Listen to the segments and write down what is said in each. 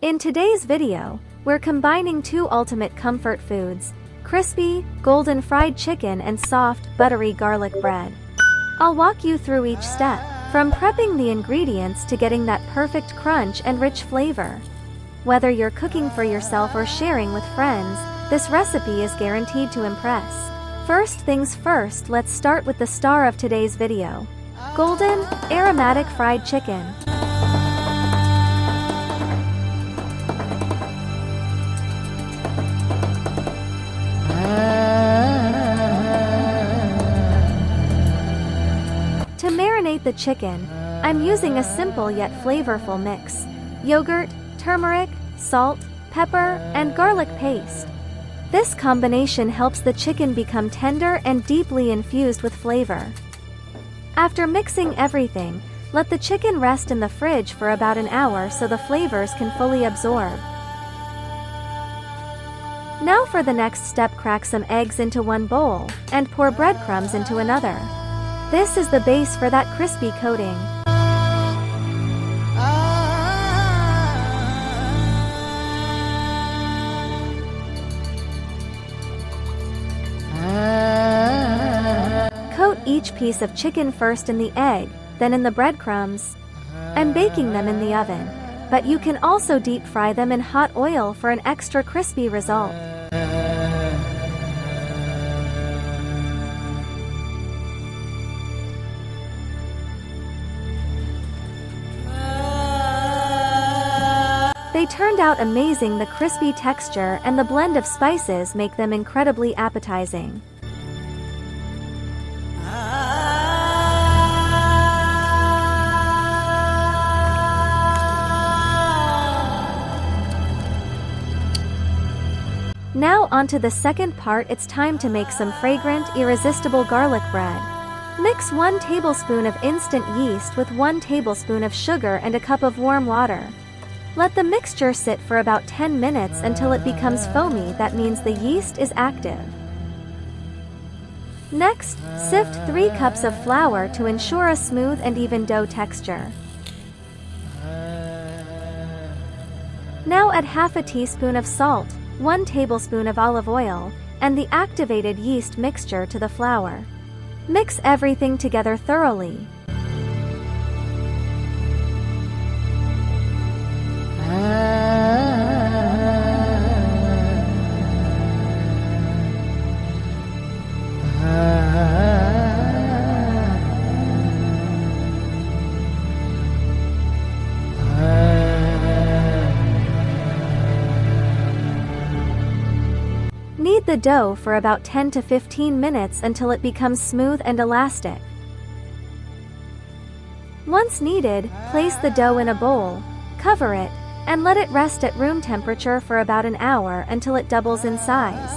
In today's video, we're combining two ultimate comfort foods, crispy, golden fried chicken and soft, buttery garlic bread. I'll walk you through each step, from prepping the ingredients to getting that perfect crunch and rich flavor. Whether you're cooking for yourself or sharing with friends, this recipe is guaranteed to impress. First things first, let's start with the star of today's video. Golden, aromatic fried chicken. To marinate the chicken, I'm using a simple yet flavorful mix: yogurt, turmeric, salt, pepper, and garlic paste. This combination helps the chicken become tender and deeply infused with flavor. After mixing everything, let the chicken rest in the fridge for about an hour so the flavors can fully absorb. Now for the next step, crack some eggs into one bowl, and pour breadcrumbs into another. This is the base for that crispy coating. Coat each piece of chicken first in the egg, then in the breadcrumbs. I'm baking them in the oven, but you can also deep fry them in hot oil for an extra crispy result. They turned out amazing. The crispy texture and the blend of spices make them incredibly appetizing. Now onto the second part. It's time to make some fragrant, irresistible garlic bread. Mix 1 tablespoon of instant yeast with 1 tablespoon of sugar and a cup of warm water. Let the mixture sit for about 10 minutes until it becomes foamy. That means the yeast is active. Next, sift 3 cups of flour to ensure a smooth and even dough texture. Now add half a teaspoon of salt, 1 tablespoon of olive oil, and the activated yeast mixture to the flour. Mix everything together thoroughly. Knead the dough for about 10 to 15 minutes until it becomes smooth and elastic. Once kneaded, place the dough in a bowl, cover it, and let it rest at room temperature for about an hour until it doubles in size.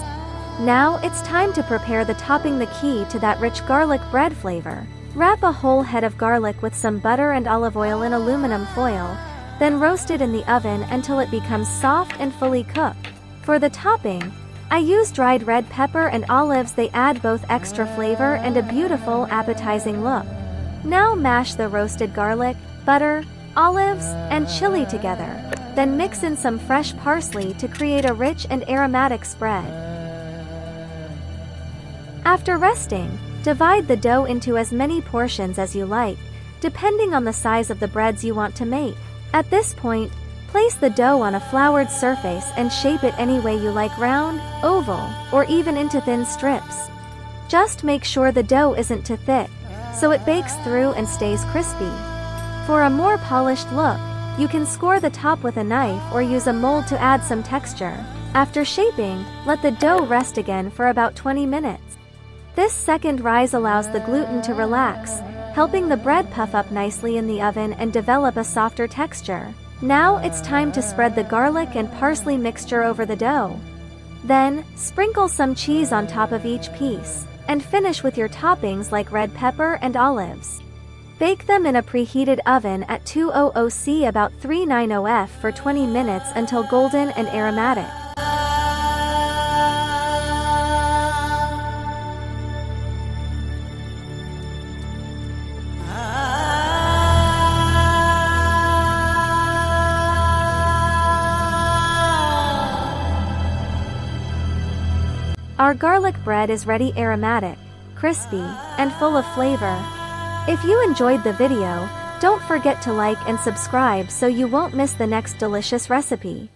Now it's time to prepare the topping, the key to that rich garlic bread flavor. Wrap a whole head of garlic with some butter and olive oil in aluminum foil, then roast it in the oven until it becomes soft and fully cooked. For the topping, I use dried red pepper and olives. They add both extra flavor and a beautiful, appetizing look. Now mash the roasted garlic, butter, olives, and chili together. Then mix in some fresh parsley to create a rich and aromatic spread. After resting, divide the dough into as many portions as you like, depending on the size of the breads you want to make. At this point, place the dough on a floured surface and shape it any way you like: round, oval, or even into thin strips. Just make sure the dough isn't too thick, so it bakes through and stays crispy. For a more polished look, you can score the top with a knife or use a mold to add some texture. After shaping, let the dough rest again for about 20 minutes. This second rise allows the gluten to relax, helping the bread puff up nicely in the oven and develop a softer texture. Now it's time to spread the garlic and parsley mixture over the dough. Then, sprinkle some cheese on top of each piece, and finish with your toppings like red pepper and olives. Bake them in a preheated oven at 200 C about 390 F for 20 minutes until golden and aromatic. Our garlic bread is ready, aromatic, crispy, and full of flavor. If you enjoyed the video, don't forget to like and subscribe so you won't miss the next delicious recipe.